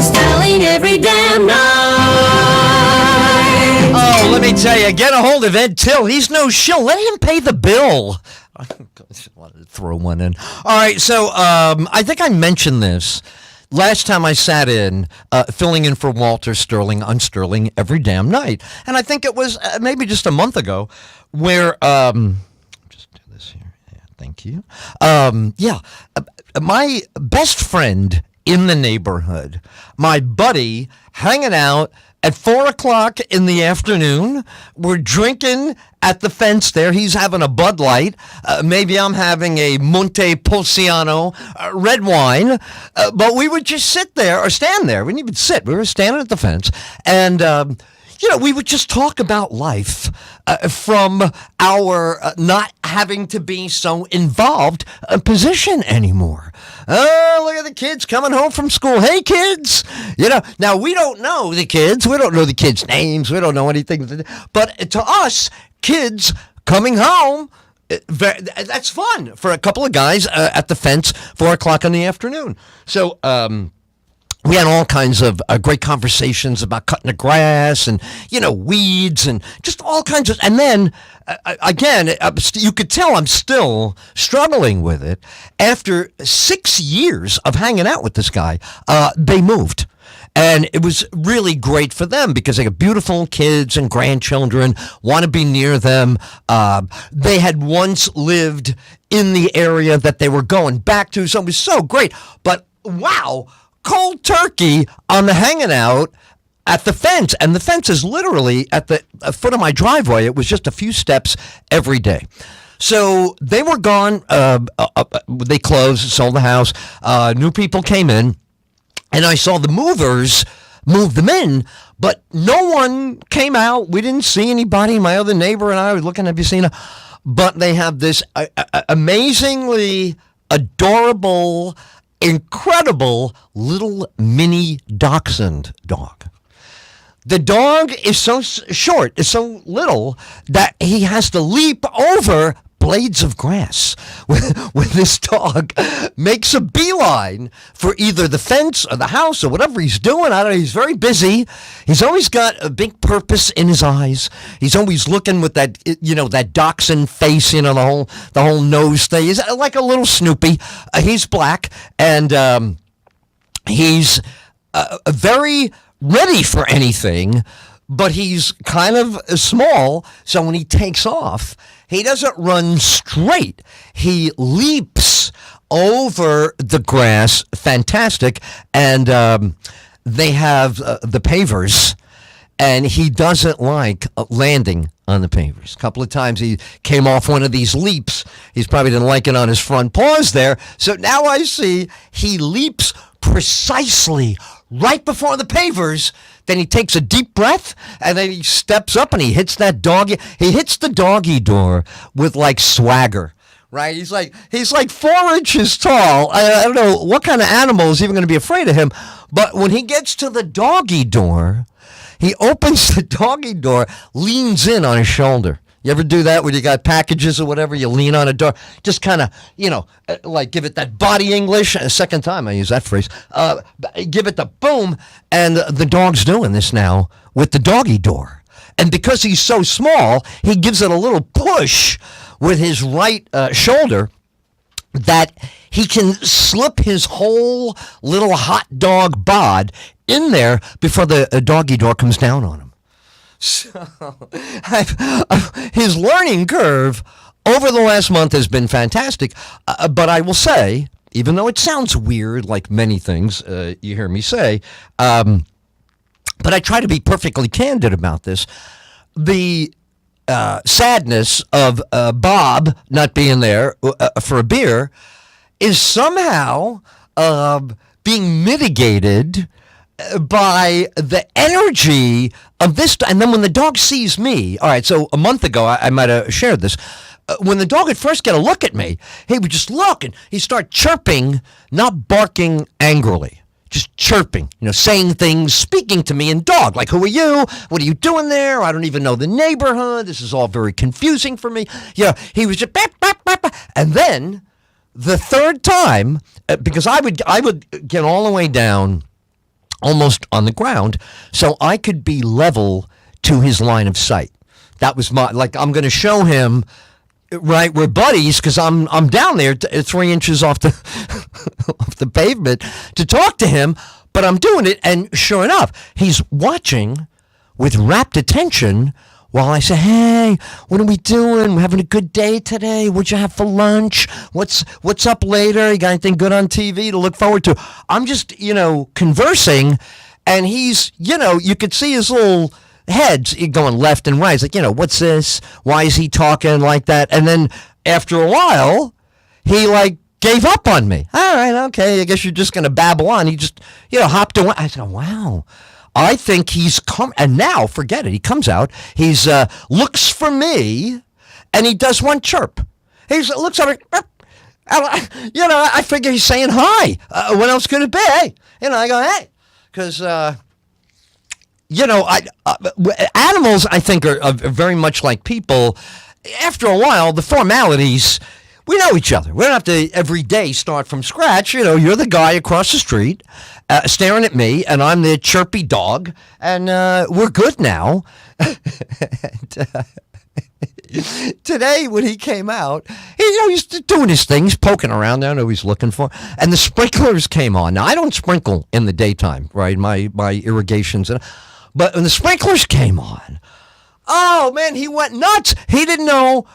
was telling every damn night. Oh, let me tell you, get a hold of Ed Tyll. He's no shill. Let him pay the bill. I wanted to throw one in. All right, so I think I mentioned this last time I sat in, filling in for Walter Sterling on Sterling every damn night. And I think it was maybe just a month ago where, just do this here. Yeah, thank you. My best friend in the neighborhood, my buddy hanging out at 4 o'clock in the afternoon. We're drinking at the fence there. He's having a Bud Light. Maybe I'm having a Monte Pulciano red wine. But we would just sit there or stand there. We didn't even sit. We were standing at the fence. And, we would just talk about life from our not having to be so involved position anymore. Oh, look at the kids coming home from school. Hey, kids. Now we don't know the kids. We don't know the kids' names. We don't know anything. But to us, kids coming home, that's fun for a couple of guys at the fence, 4 o'clock in the afternoon. So, we had all kinds of great conversations about cutting the grass and, weeds and just all kinds of, and then, again, you could tell I'm still struggling with it. After 6 years of hanging out with this guy, they moved. And it was really great for them because they got beautiful kids and grandchildren, want to be near them. They had once lived in the area that they were going back to, so it was so great. But, wow, cold turkey on the hanging out at the fence. And the fence is literally at the foot of my driveway. It was just a few steps every day. So they were gone. They closed, sold the house. New people came in. And I saw the movers move them in, but no one came out. We didn't see anybody. My other neighbor and I were looking, have you seen her? But they have this amazingly adorable, incredible little mini dachshund dog. The dog is so short, is so little, that he has to leap over blades of grass when this dog makes a beeline for either the fence or the house or whatever he's doing. I don't know. He's very busy. He's always got a big purpose in his eyes. He's always looking with that, that dachshund face, the whole nose thing. He's like a little Snoopy. He's black and he's very ready for anything, but he's kind of small. So when he takes off, he doesn't run straight. He leaps over the grass. Fantastic. And they have the pavers, and he doesn't like landing on the pavers. A couple of times he came off one of these leaps. He's probably didn't like it on his front paws there. So now I see he leaps precisely right before the pavers. Then he takes a deep breath, and then he steps up and he hits that doggy. He hits the doggy door with like swagger, right? He's like 4 inches tall. I don't know what kind of animal is even going to be afraid of him. But when he gets to the doggy door, he opens the doggy door, leans in on his shoulder. You ever do that when you got packages or whatever? You lean on a door, just kind of, like give it that body English. A second time I use that phrase. Give it the boom, and the dog's doing this now with the doggy door. And because he's so small, he gives it a little push with his right shoulder that he can slip his whole little hot dog bod in there before the doggy door comes down on him. So his learning curve over the last month has been fantastic. But I will say, even though it sounds weird, like many things you hear me say, but I try to be perfectly candid about this. The sadness of Bob not being there for a beer is somehow being mitigated by the energy of this. And then when the dog sees me, all right, so a month ago, I might have shared this. When the dog would first get a look at me, he would just look and he'd start chirping, not barking angrily, just chirping, saying things, speaking to me in dog, like, who are you? What are you doing there? I don't even know the neighborhood. This is all very confusing for me. He was just, bap, bap, bap, bap. And then the third time, because I would get all the way down almost on the ground, so I could be level to his line of sight. That was I'm going to show him, right, we're buddies because I'm down there 3 inches off the off the pavement to talk to him, but I'm doing it, and sure enough, he's watching with rapt attention while I say, hey, what are we doing? We're having a good day today. What'd you have for lunch? What's up later? You got anything good on TV to look forward to? I'm just, conversing, and he's, you could see his little heads going left and right. It's like, what's this? Why is he talking like that? And then after a while, he gave up on me. All right, okay, I guess you're just going to babble on. He just, hopped away. I said, wow. I think he's come, and now forget it. He comes out, he's looks for me, and he does one chirp. He looks at me, I figure he's saying hi. What else could it be? Hey, I go, hey, because animals, I think, are very much like people. After a while, the formalities. We know each other. We don't have to every day start from scratch. You're the guy across the street staring at me, and I'm the chirpy dog, and we're good now. Today, when he came out, he's doing his thing. He's poking around. I don't know what he's looking for. And the sprinklers came on. Now, I don't sprinkle in the daytime, right? My irrigations. But when the sprinklers came on, oh, man, he went nuts. He didn't know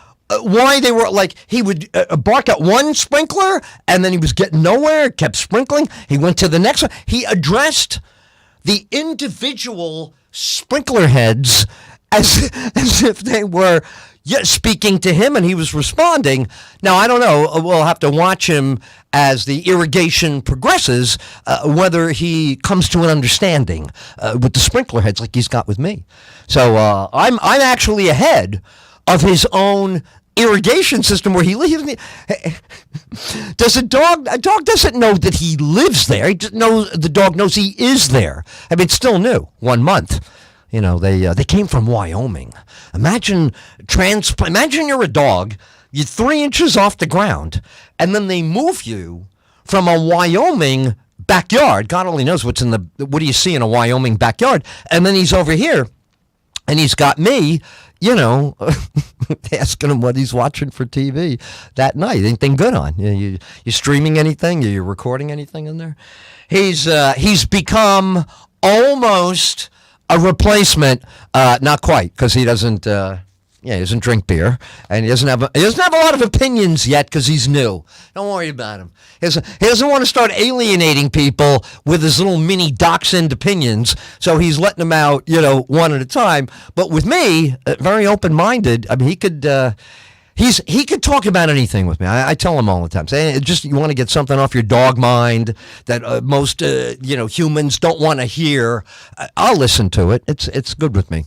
why they were he would bark at one sprinkler and then he was getting nowhere, kept sprinkling. He went to the next one. He addressed the individual sprinkler heads as if they were speaking to him, and he was responding. Now, I don't know. We'll have to watch him as the irrigation progresses, whether he comes to an understanding with the sprinkler heads like he's got with me. So I'm actually ahead of his own irrigation system where he lives. Does a dog doesn't know that he lives there. The dog knows he is there. I mean, it's still new, 1 month. They came from Wyoming. Imagine you're a dog, you're 3 inches off the ground, and then they move you from a Wyoming backyard. God only knows what do you see in a Wyoming backyard? And then he's over here, and he's got me, asking him what he's watching for TV that night. Anything good on? You streaming anything? Are you recording anything in there? He's become almost a replacement, not quite, because he doesn't. He doesn't drink beer, and he doesn't have a lot of opinions yet because he's new. Don't worry about him. He doesn't want to start alienating people with his little mini dachshund opinions, so he's letting them out, one at a time. But with me, very open-minded. I mean, he could talk about anything with me. I tell him all the time. Say, you want to get something off your dog mind that most humans don't want to hear. I'll listen to it. It's good with me.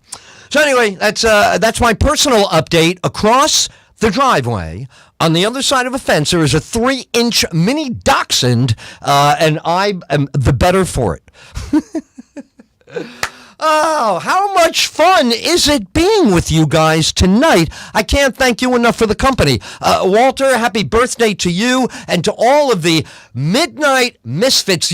So anyway, that's my personal update. Across the driveway, on the other side of a fence, there is a 3-inch mini dachshund, and I am the better for it. Oh, how much fun is it being with you guys tonight? I can't thank you enough for the company. Walter, happy birthday to you and to all of the Midnight Misfits.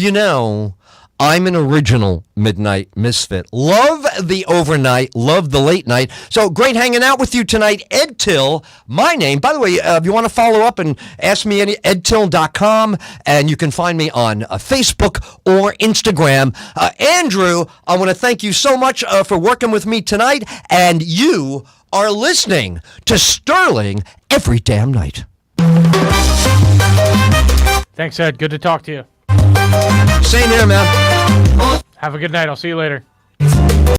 I'm an original Midnight Misfit. Love the overnight, love the late night. So great hanging out with you tonight. Ed Tyll, my name. By the way, if you want to follow up and ask me, edtyll.com, and you can find me on Facebook or Instagram. Andrew, I want to thank you so much for working with me tonight, and you are listening to Sterling every damn night. Thanks, Ed. Good to talk to you. Same here, man. Have a good night. I'll see you later.